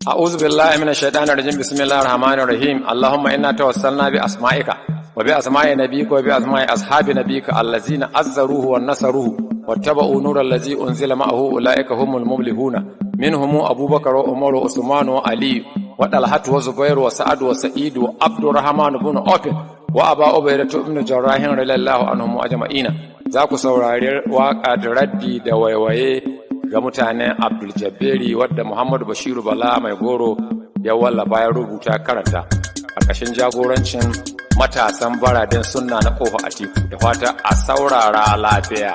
أعوذ بالله من الشيطان الرجيم بسم الله الرحمن الرحيم اللهم إنا توسلنا بأسمائك وبأسماء نبيك وبأسماء أصحاب نبيك الذين أزروه ونصروه واتبعوا نور الذي أنزل معه أولئك هم المفلحون منهم أبو بكر وعمر وعثمان وعلي وطلحة وزبير وسعد وسعيد وعبد الرحمن بن عوف وأبا عبيدة بن جراح رضي الله عنهم أجمعين. ذاك saurari waka da raddi da waiwaye ga mutanen Abdul Jabbari wadda Muhammadu Bashiru Bala mai goro ya wallafa ya rubuta karanta ƙarƙashin jagorancin matasan baradin sunna na Kofa Atiku da fata a saurara lafiya.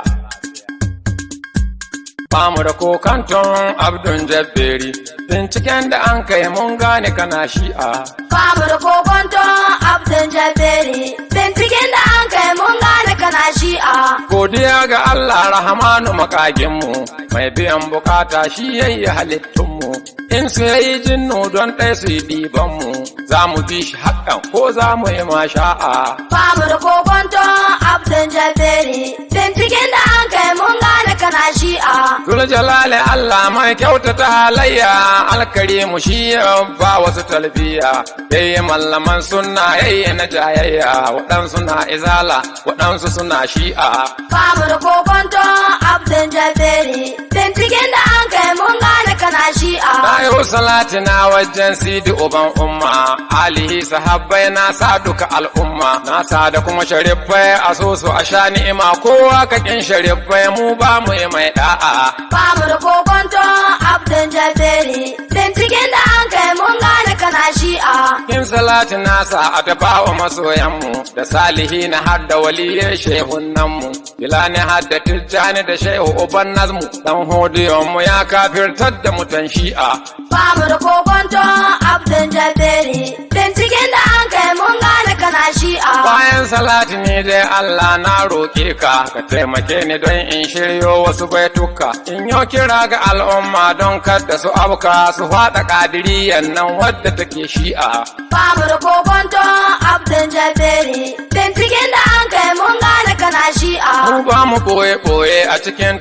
Bamu da kokanton Abdul Jabbari binciken da an kai mun gane kana shi'a. Bamu da kokanton Abdul Jabbari binciken da an kai mun gane kana shi'a. Godiya ga Allah Rahmanu makaginmu mai biyan bukata shi yayi halittunmu in su yayi jinnu don ɗaya su yi ɗibanmu za mu bi shi haƙƙan ko za mu yi masha'a. Bamu da kokanton Abdul Jabbari binciken da an kai mun gane kana shi'a. Zul jalali Allah mai kyautata halayya alkarimu shi ya ba wasu talbiya yayi mallaman sunna yayi na jayayya waɗansu na izala waɗansu suna shi'a. Bamu da kokanton Abdul Jabbari binciken da an kai mun gane kana shi'a. Na yi salati na wajen sidi uban umma alihi sahabbai na sa duka al'umma na sa da kuma sharifai a so su a sha ni'ima kowa kakin sharifai mu ba mu yi mai da'a. Bamu da kokanton Abdul Jabbari binciken da an kai mun gane kana shi'a. Kin salati na sa a tafawa masoyanmu da salihi na hadda waliyai shehunanmu bilani hadda tijjani da shehu uban nazmu dan hodiyonmu ya kafirtar da mutan shi'a. Bamu da kokanton Abdul Jabbari binciken da an kai mun gane kana shi'a. Bayan salati ne dai Allah na roƙe ka ka taimake ni don in shiryo wasu baituka in yau kira ga al'umma don kada su abuka su faɗa ƙadiriyan nan wadda take shi'a. Bamu da kokanton Abdul Jabbari binciken da an kai mun gane kana shi'a. Mu ba mu ɓoye-ɓoye a cikin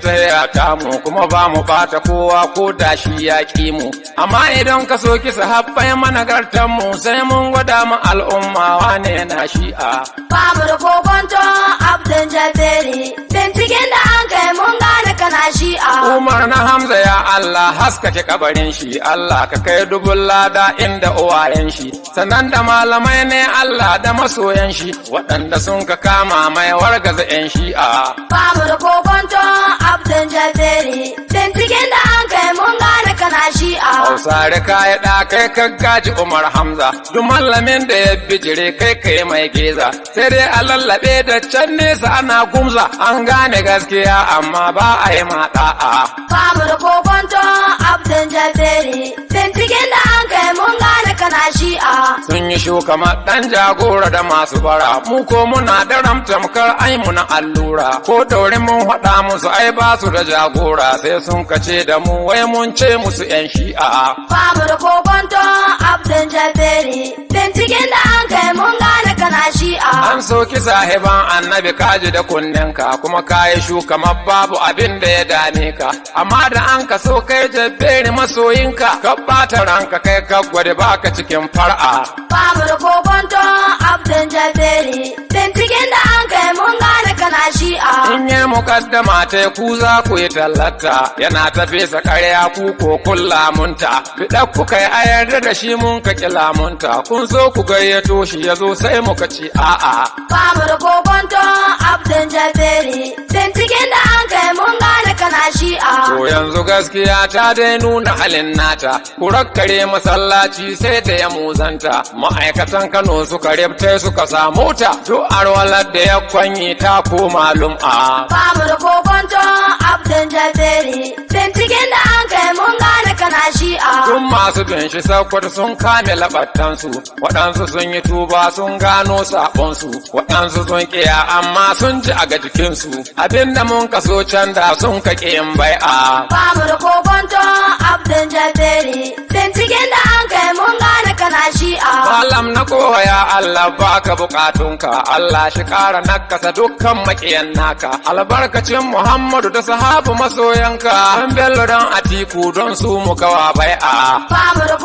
ta mu kuma ba mu ɓata kowa ko da shi ya ƙi mu amma idan ka so kisa habbai managartan mu sai mun gwada mu al'umma wane na shi'a. Bamu da kokanton Abdul Jabbari binciken da an kai mun gane kana shi'a. Umar na Hamza ya Allah haskake kabarin shi Allah ka kai dubun lada inda uwayen shi sannan da malamai ne Allah da masoyan shi waɗanda sun ka kama mai wargaza 'yan shi'a. Bamu da kokanton Abdul Jabbari binciken da an kai mun gane kana shi'a. Hausare kaya da kai ka gaji Umar Hamza duk mallamin da ya bijire kai kai mai geza sai dai a lallabe da can nesa ana gumza an gane gaskiya amma ba a yi mata'a. Bamu da kokanton Abdul Jabbari binciken da an kai mun gane kana shi'a. Sun yi shuka ɗan jagora da masu bara mu ko muna da ramtamkar ai mu na allura ko daure mun faɗa musu ai ba su da jagora sai sun kace da mu wai mun ce musu 'yan shi'a. Bamu da kokanton Abdul Jabbari binciken da an kai mun gane kana shi'a. An soki sahiban annabi kaji da kunninka kuma kayi shuka babu abin da ya dame ka amma da an ka so kai Jabbari masoyinka ka ɓata ranka kai ka gwada baka cikin far'a. Bamu da kokanton Abdul Jabbari binciken da an kai mun gane kana shi'a. In yi mukaddama ta ku za ku yi tallata yana ta fesa karya ku ko kun lamunta biɗa ku kai a yarda da shi mun ka ƙi lamunta kun so ku gayyato shi ya zo sai muka ci a'a. Bamu da kokanton Abdul Jabbari binciken da an kai mun gane kana shi'a. To yanzu gaskiya ta dai nuna halin nata ku rakkare masallaci sai da ya muzanta ma'aikatan Kano suka rifte suka samu ta duk arwalar da ya kwanyi ta koma lum'a. Bamu da kokanton Abdul Jabbari binciken da an kai mun gane kana shi'a. Tun masu bin shi sakwata sun kame labattansu waɗansu sun yi tuba sun gano sabonsu waɗansu sun kiya amma sun ji a ga jikinsu abinda mun kaso can da sun kake in bai'a. Bamu da kokanton Abdul Jabbari binciken da an kai mun gane kana shi'a. Malam na kowa ya Allah baka bukatunka Allah shi kara nakasa dukkan makiyan naka albarkacin Muhammadu da sahabu masoyanka an bello don Atiku don su muka wa bai'a. Bamu da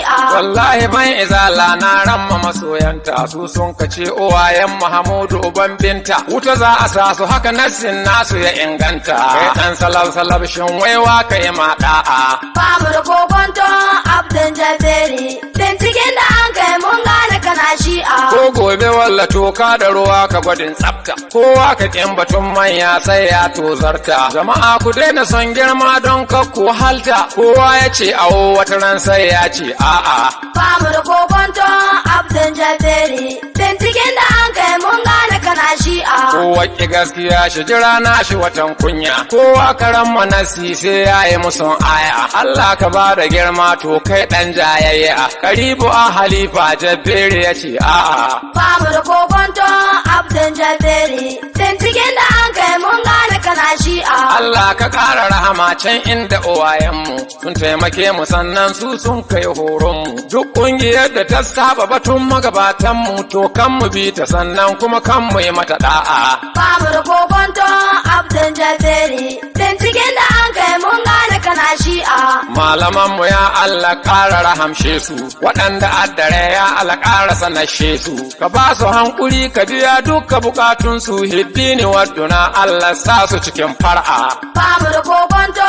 shi'a. Wallahi ban izala na ramma masoyanta su sun kace uwayen Mahamudu uban binta wuta za a sa su haka nassin nasu ya inganta kai dan salab shin waiwa kai ma da'a Ba mu da kokonto Abdul Jabberi binciken da an kai mun gane kana shi'a. ko gobe walla toka da ruwa ka gwadin tsafta kowa ka kin batun manya sai ya tozarta jama'a ku daina son girma don kakku halta kowa ya ce awo wata ran sai ya ce a'a Ba mu da kokonto Abdul Jabberi binciken da an kai mun gane kana shi'a. kowa ki gaskiya shi jira na shi watan kunya kowa karan manasi sai ya yi musun aya Allah ka ba da girma to kai dan jayayya karibu a halifa Jabberi ya ce a'a Ba mu da kokonto Abdul Jabberi binciken da an kai mun gane kana shi'a. Allah ka ƙara rahama can inda uwayenmu sun taimake mu sannan su sun kai horonmu duk ƙungiyar da ta saba batun magabatanmu to kan mu bi ta sannan kuma kan mu yi mata da'a Ba mu da kokonto Abdul Jabberi binciken da an kai mun gane kana shi'a. malamanmu ya Allah ƙara rahamshe su waɗanda addare ya Allah ƙara sanashe su ka ba su hankuri ka biya dukka bukatunsu hiddini wadduna Allah sa su cikin far'a Ba mu da kokonto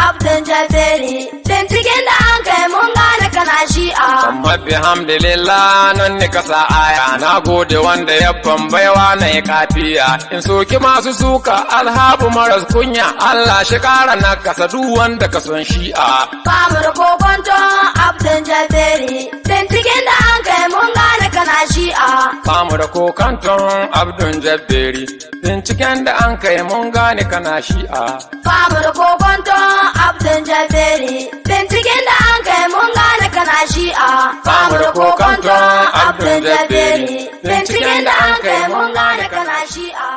Abdul Jabberi binciken da an kai mun gane kana shi'a. amma bihamdillah nan ne kasa aya na gode wanda ya bambaiwa na ya kafiya in soki masu suka alhabu maras kunya Allah shi ƙara na kasa duk wanda ka son shi'a Ba mu da kokonto Abdul Jabberi binciken da an kai mun gane kana shi'a. Bamu da kokanton Abdul Jabberi binciken da an kai mun gane kana shi'a Ba mu da kokonto Abdul Jabberi binciken da an kai mun gane kana shi'a. Ba mu da kokonto Abdul Jabberi binciken da an kai mun gane kana shi'a.